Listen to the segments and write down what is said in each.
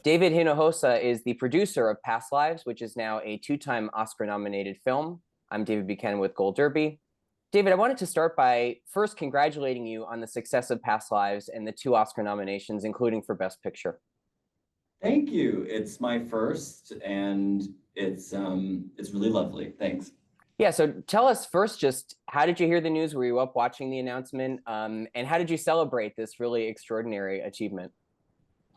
David Hinojosa is the producer of Past Lives, which is now a two-time Oscar-nominated film. I'm David Buchanan with Gold Derby. David, I wanted to start by first congratulating you on the success of Past Lives and the two Oscar nominations, including for Best Picture. Thank you. It's my first, and it's really lovely. Thanks. Yeah, so tell us first, just how did you hear the news? Were you up watching the announcement? And how did you celebrate this really extraordinary achievement?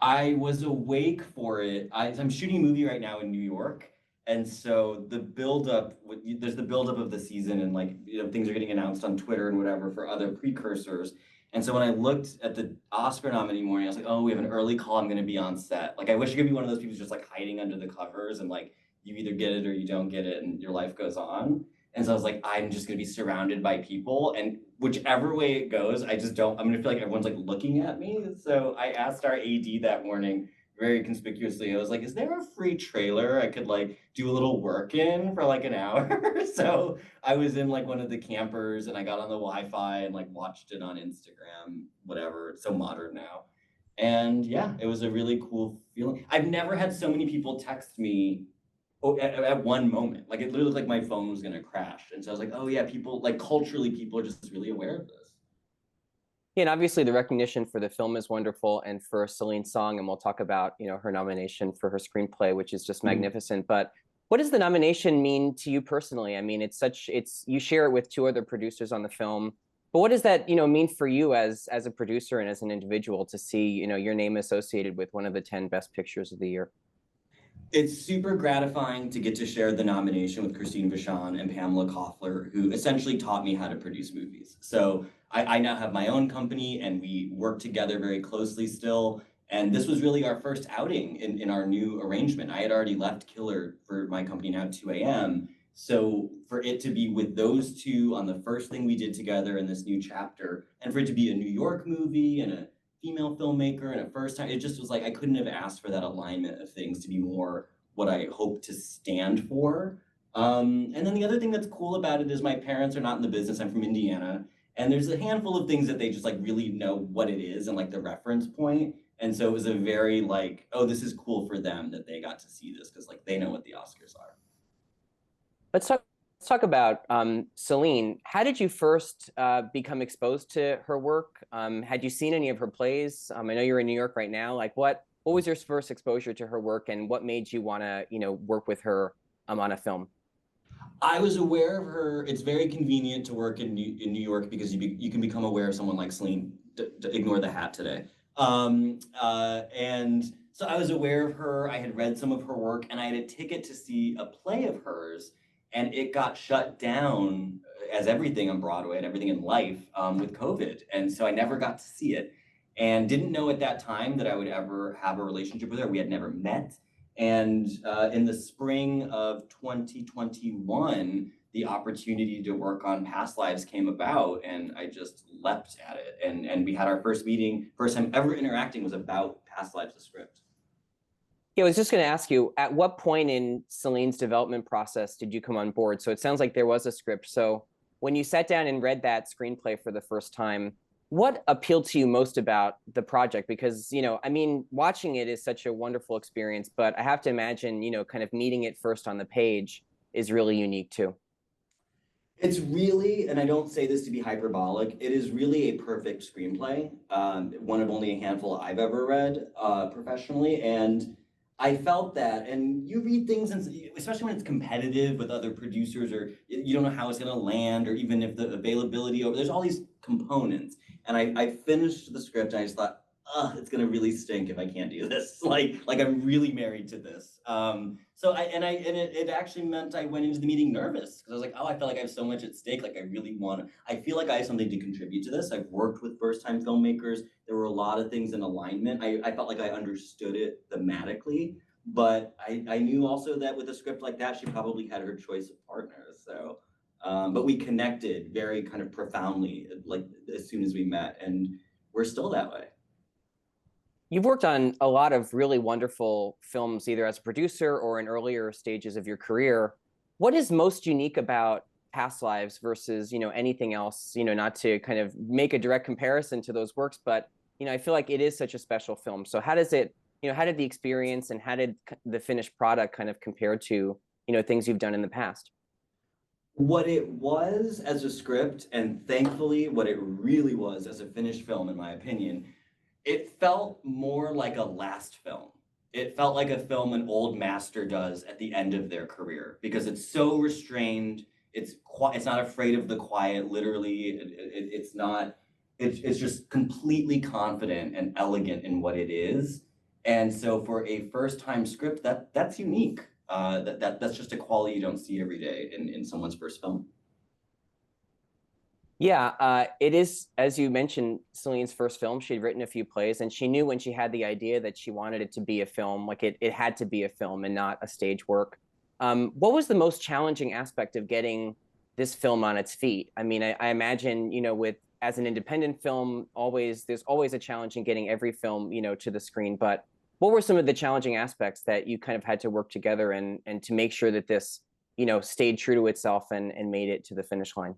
I was awake for it. I'm shooting a movie right now in New York, and so there's the buildup of the season, and things are getting announced on Twitter and whatever for other precursors. And so when I looked at the Oscar nominee morning, I was like, oh, we have an early call. I'm going to be on set. Like, I wish I could be one of those people who's just like hiding under the covers and like you either get it or you don't get it, and your life goes on. And so I was like, I'm just gonna be surrounded by people, and whichever way it goes, I'm gonna feel like everyone's like looking at me. So I asked our AD that morning very conspicuously. I was like, is there a free trailer I could like do a little work in for like an hour? So I was in like one of the campers and I got on the Wi-Fi and like watched it on Instagram, whatever. It's so modern now. And yeah, it was a really cool feeling. I've never had so many people text me at one moment. Like, it literally looked like my phone was gonna crash. And so I was like, oh yeah, people, like culturally, people are just really aware of this. Yeah, and obviously the recognition for the film is wonderful, and for Celine Song, and we'll talk about, her nomination for her screenplay, which is just magnificent. But what does the nomination mean to you personally? I mean, you share it with two other producers on the film, but what does that, mean for you as a producer and as an individual to see, your name associated with one of the 10 best pictures of the year? It's super gratifying to get to share the nomination with Christine Vachon and Pamela Koffler, who essentially taught me how to produce movies. So I now have my own company and we work together very closely still. And this was really our first outing in our new arrangement. I had already left Killer for my company now at 2 a.m. So for it to be with those two on the first thing we did together in this new chapter, and for it to be a New York movie and a female filmmaker and a first time, it just was like I couldn't have asked for that alignment of things to be more what I hope to stand for. And then the other thing that's cool about it is my parents are not in the business. I'm from Indiana, and there's a handful of things that they just like really know what it is and like the reference point. And so it was a very like, oh, this is cool for them that they got to see this because like they know what the Oscars are. Let's talk about Celine. How did you first become exposed to her work? Had you seen any of her plays? I know you're in New York right now. Like, what was your first exposure to her work, and what made you want to, work with her on a film? I was aware of her. It's very convenient to work in New York because you can become aware of someone like Celine. Ignore the hat today. And so I was aware of her. I had read some of her work, and I had a ticket to see a play of hers, and it got shut down as everything on Broadway and everything in life with COVID. And so I never got to see it and didn't know at that time that I would ever have a relationship with her. We had never met. And in the spring of 2021, the opportunity to work on Past Lives came about, and I just leapt at it. And we had our first meeting, first time ever interacting was about Past Lives, the script. Yeah, I was just going to ask you, at what point in Celine's development process did you come on board? So it sounds like there was a script. So when you sat down and read that screenplay for the first time, what appealed to you most about the project? Because, I mean, watching it is such a wonderful experience, but I have to imagine, kind of meeting it first on the page is really unique too. It's really, and I don't say this to be hyperbolic, it is really a perfect screenplay. One of only a handful I've ever read professionally. And I felt that, and you read things, and especially when it's competitive with other producers, or you don't know how it's going to land, or even if the availability over, there's all these components. And I finished the script, and I just thought, ugh, it's going to really stink if I can't do this. Like I'm really married to this. It actually meant I went into the meeting nervous because I was like, oh, I feel like I have so much at stake. Like I feel like I have something to contribute to this. I've worked with first-time filmmakers. There were a lot of things in alignment. I felt like I understood it thematically, but I knew also that with a script like that, she probably had her choice of partners. So, but we connected very kind of profoundly, like as soon as we met, and we're still that way. You've worked on a lot of really wonderful films, either as a producer or in earlier stages of your career. What is most unique about Past Lives versus, anything else, not to kind of make a direct comparison to those works, but, I feel like it is such a special film. So how does it how did the experience and how did the finished product kind of compare to, things you've done in the past? What it was as a script, and thankfully what it really was as a finished film, in my opinion, it felt more like a last film. It felt like a film an old master does at the end of their career because it's so restrained. It's not afraid of the quiet. Literally, it's not. It's just completely confident and elegant in what it is. And so for a first time script, that's unique. That's just a quality you don't see every day in someone's first film. Yeah, it is, as you mentioned, Celine's first film. She'd written a few plays, and she knew when she had the idea that she wanted it to be a film, like it had to be a film and not a stage work. What was the most challenging aspect of getting this film on its feet? I mean, I imagine, with as an independent film, there's always a challenge in getting every film, to the screen. But what were some of the challenging aspects that you kind of had to work together and to make sure that this, stayed true to itself and made it to the finish line?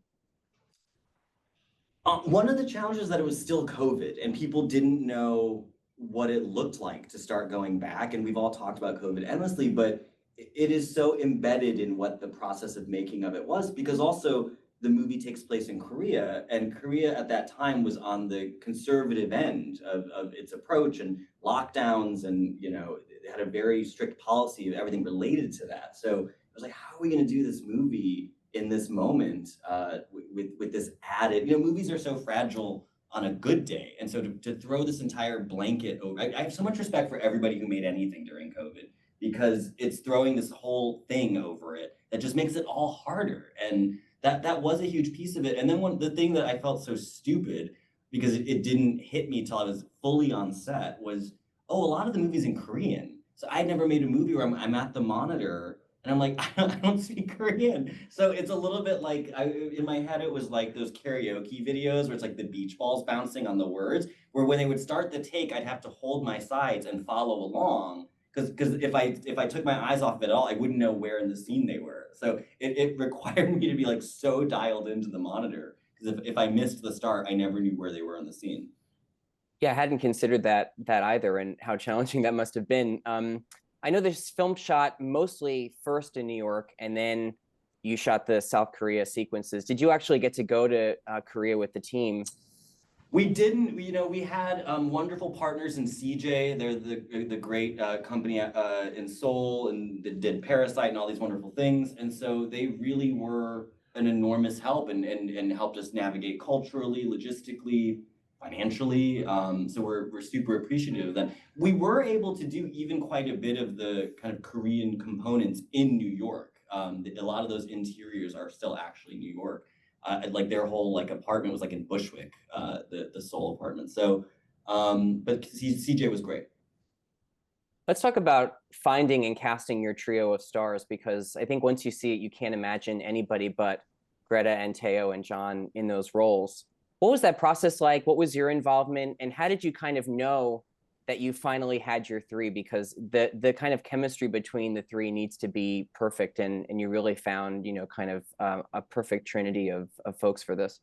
One of the challenges that it was still COVID and people didn't know what it looked like to start going back. And we've all talked about COVID endlessly, but it is so embedded in what the process of making of it was, because also the movie takes place in Korea, and Korea at that time was on the conservative end of its approach and lockdowns, and it had a very strict policy of everything related to that. So I was like, how are we going to do this movie in this moment with this added, movies are so fragile on a good day. And so to throw this entire blanket over, I have so much respect for everybody who made anything during COVID, because it's throwing this whole thing over it that just makes it all harder. And that was a huge piece of it. And then the thing that I felt so stupid, because it didn't hit me till I was fully on set, was, oh, a lot of the movie's in Korean. So I'd never made a movie where I'm at the monitor and I'm like, I don't speak Korean. So it's a little bit like, in my head, it was like those karaoke videos where it's like the beach balls bouncing on the words, where when they would start the take, I'd have to hold my sides and follow along. Because if I took my eyes off it at all, I wouldn't know where in the scene they were. So it required me to be like so dialed into the monitor. Because if I missed the start, I never knew where they were in the scene. Yeah, I hadn't considered that either, and how challenging that must have been. I know this film shot mostly first in New York, and then you shot the South Korea sequences. Did you actually get to go to Korea with the team? We didn't, we had wonderful partners in CJ. They're the great company in Seoul, and that did Parasite and all these wonderful things. And so they really were an enormous help and helped us navigate culturally, logistically, financially. So we're super appreciative of that. We were able to do even quite a bit of the kind of Korean components in New York. A lot of those interiors are still actually New York. Like their whole like apartment was like in Bushwick, the Seoul apartment. So, but CJ was great. Let's talk about finding and casting your trio of stars, because I think once you see it, you can't imagine anybody but Greta and Teo and John in those roles. What was that process like? What was your involvement? And how did you kind of know that you finally had your three? Because the kind of chemistry between the three needs to be perfect. And you really found, kind of a perfect trinity of folks for this.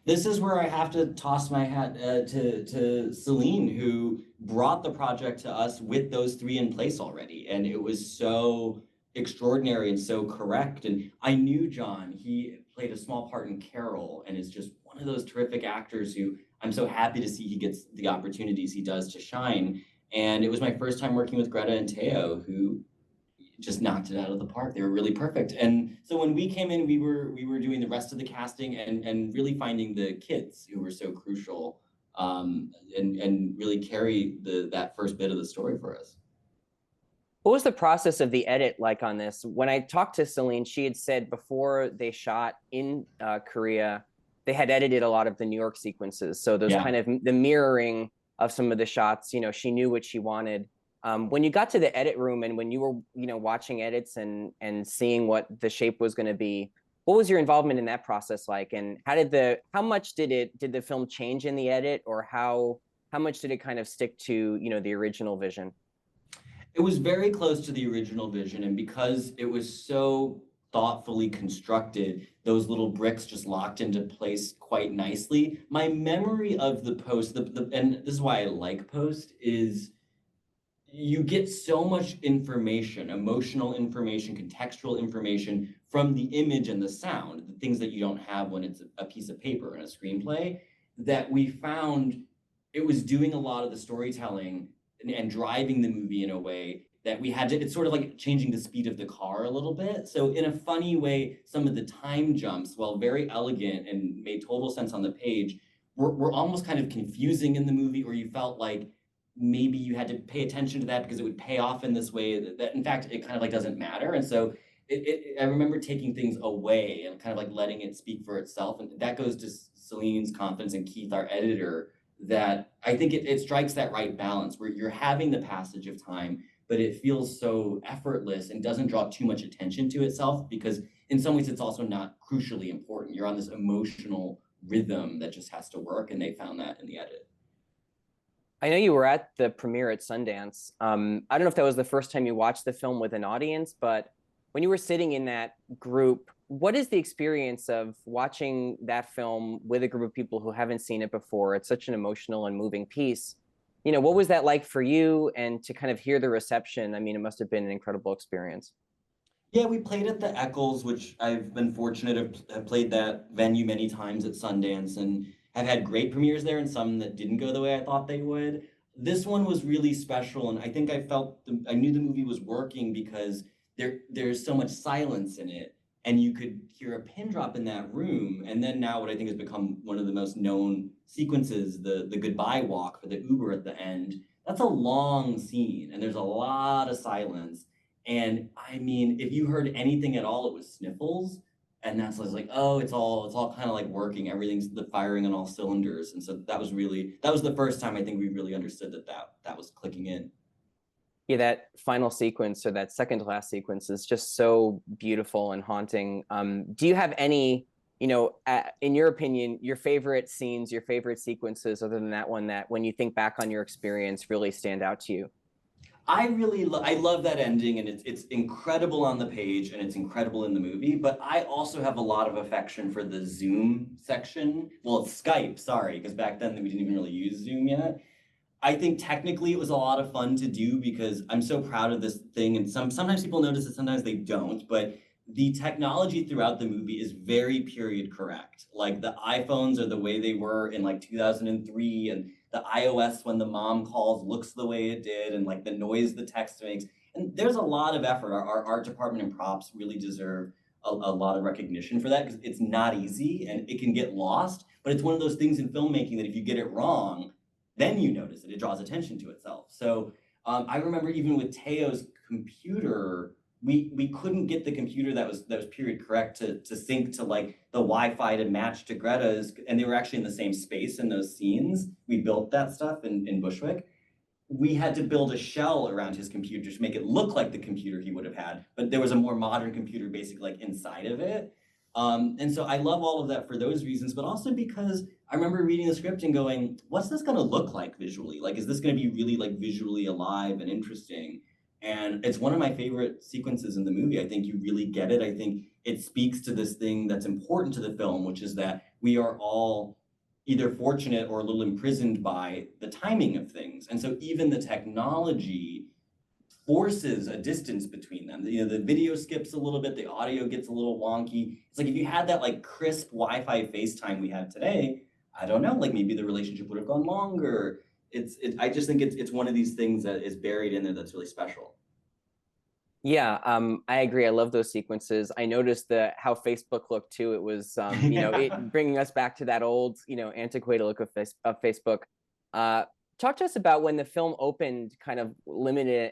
This is where I have to toss my hat to Celine, who brought the project to us with those three in place already. And it was so extraordinary and so correct. And I knew John, he played a small part in Carol and is just one of those terrific actors who I'm so happy to see he gets the opportunities he does to shine. And it was my first time working with Greta and Teo, who just knocked it out of the park. They were really perfect. And so when we came in, we were doing the rest of the casting and really finding the kids who were so crucial, and really carry that first bit of the story for us. What was the process of the edit like on this? When I talked to Celine, she had said before they shot in Korea, they had edited a lot of the New York sequences. So those kind of the mirroring of some of the shots, she knew what she wanted. When you got to the edit room and when you were, watching edits and seeing what the shape was going to be, what was your involvement in that process like? And how much did the film change in the edit, or how much did it kind of stick to, the original vision? It was very close to the original vision, and because it was so thoughtfully constructed, those little bricks just locked into place quite nicely. My memory of the post, and this is why I like post, is you get so much information, emotional information, contextual information from the image and the sound, the things that you don't have when it's a piece of paper in a screenplay, that we found it was doing a lot of the storytelling and driving the movie in a way that we had to, it's sort of like changing the speed of the car a little bit. So in a funny way, some of the time jumps, while very elegant and made total sense on the page, were almost kind of confusing in the movie, or you felt like maybe you had to pay attention to that because it would pay off in this way that in fact it kind of like doesn't matter. And so I remember taking things away and kind of like letting it speak for itself. And that goes to Celine's confidence and Keith, our editor, that I think it strikes that right balance where you're having the passage of time, but it feels so effortless and doesn't draw too much attention to itself, because in some ways it's also not crucially important. You're on this emotional rhythm that just has to work, and they found that in the edit. I know you were at the premiere at Sundance. I don't know if that was the first time you watched the film with an audience, but when you were sitting in that group, what is the experience of watching that film with a group of people who haven't seen it before? It's such an emotional and moving piece. You know, what was that like for you? And to kind of hear the reception, I mean, it must have been an incredible experience. Yeah, we played at the Eccles, which I've been fortunate to have played that venue many times at Sundance, and have had great premieres there and some that didn't go the way I thought they would. This one was really special, and I think I knew the movie was working because there's so much silence in it, and you could hear a pin drop in that room. And then now what I think has become one of the most known sequences, the goodbye walk for the Uber at the end. That's a long scene, and there's a lot of silence, and I mean, if you heard anything at all, it was sniffles. And that's like, oh, it's all kind of like working. Everything's the firing on all cylinders. And so that was the first time I think we really understood that was clicking in. Yeah, that final sequence or that second to last sequence is just so beautiful and haunting. Do you have any, in your opinion, your favorite scenes, your favorite sequences, other than that one, that when you think back on your experience really stand out to you? I love that ending, and it's incredible on the page and it's incredible in the movie, but I also have a lot of affection for the Zoom section. Well, it's Skype, sorry, because back then we didn't even really use Zoom yet. I think technically it was a lot of fun to do because I'm so proud of this thing, and sometimes people notice it, sometimes they don't, but the technology throughout the movie is very period correct. Like the iPhones are the way they were in like 2003, and the iOS when the mom calls looks the way it did, and like the noise the text makes. And there's a lot of effort. Our art department and props really deserve a lot of recognition for that, because it's not easy and it can get lost. But it's one of those things in filmmaking that if you get it wrong, then you notice it. It draws attention to itself. So I remember even with Teo's computer, we couldn't get the computer that was period correct to sync to like the Wi-Fi to match to Greta's, and they were actually in the same space in those scenes. We built that stuff in Bushwick. We had to build a shell around his computer to make it look like the computer he would have had, but there was a more modern computer basically like inside of it. And so I love all of that for those reasons, but also because I remember reading the script and going, what's this going to look like visually? Like, is this going to be really like visually alive and interesting? And it's one of my favorite sequences in the movie. I think you really get it. I think it speaks to this thing that's important to the film, which is that we are all either fortunate or a little imprisoned by the timing of things. And so even the technology forces a distance between them. The video skips a little bit, the audio gets a little wonky. It's like if you had that like crisp Wi-Fi FaceTime we have today, I don't know, like maybe the relationship would have gone longer. I just think it's one of these things that is buried in there that's really special. Yeah, I agree. I love those sequences. I noticed how Facebook looked too. It was, it bringing us back to that old, antiquated look of Facebook. Uh, Talk to us about when the film opened, kind of limited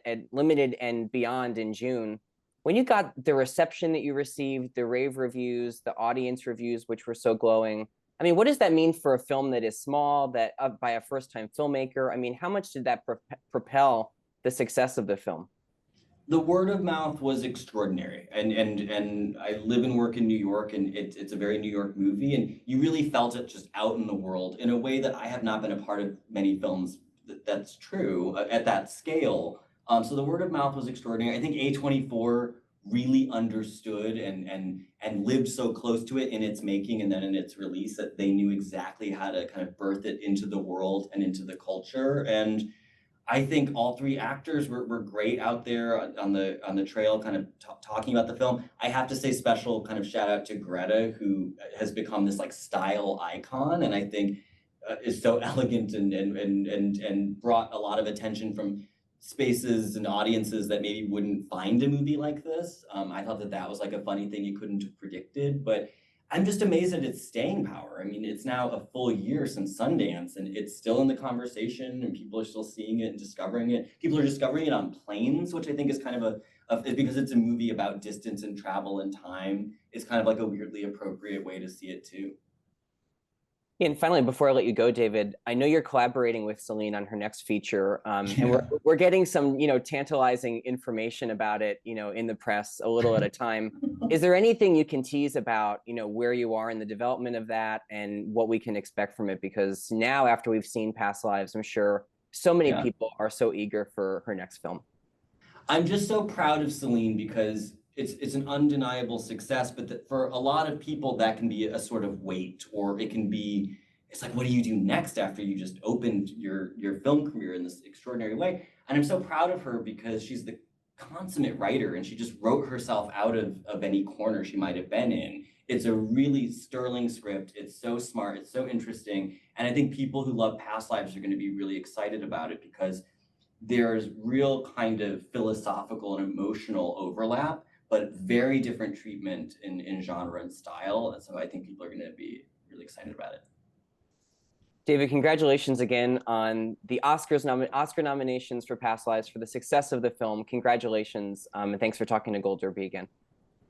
and beyond in June. When you got the reception that you received, the rave reviews, the audience reviews, which were so glowing. I mean, what does that mean for a film that is small, that by a first-time filmmaker? I mean, how much did that propel the success of the film? The word of mouth was extraordinary, and I live and work in New York, and it's a very New York movie, and you really felt it just out in the world in a way that I have not been a part of many films that's true at that scale. So the word of mouth was extraordinary. I think A24 really understood and lived so close to it in its making and then in its release that they knew exactly how to kind of birth it into the world and into the culture. And I think all three actors were great out there on the trail, kind of talking about the film. I have to say, special kind of shout out to Greta, who has become this like style icon, and I think is so elegant and brought a lot of attention from spaces and audiences that maybe wouldn't find a movie like this. I thought that that was like a funny thing you couldn't have predicted, but I'm just amazed at its staying power. I mean, it's now a full year since Sundance, and it's still in the conversation, and people are still seeing it and discovering it. People are discovering it on planes, which I think is kind of because it's a movie about distance and travel and time. It's kind of like a weirdly appropriate way to see it too. And finally, before I let you go, David, I know you're collaborating with Celine on her next feature, and we're getting some, tantalizing information about it, in the press a little at a time. Is there anything you can tease about, where you are in the development of that and what we can expect from it? Because now, after we've seen Past Lives, I'm sure so many people are so eager for her next film. I'm just so proud of Celine because it's an undeniable success, but for a lot of people that can be a sort of weight, or it can be, it's like, what do you do next after you just opened your film career in this extraordinary way? And I'm so proud of her because she's the consummate writer, and she just wrote herself out of any corner she might have been in. It's a really sterling script. It's so smart. It's so interesting. And I think people who love Past Lives are going to be really excited about it because there's real kind of philosophical and emotional overlap, but very different treatment in genre and style. And so I think people are going to be really excited about it. David, congratulations again on the Oscar nominations for Past Lives, for the success of the film. Congratulations, and thanks for talking to Gold Derby again.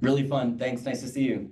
Really fun. Thanks. Nice to see you.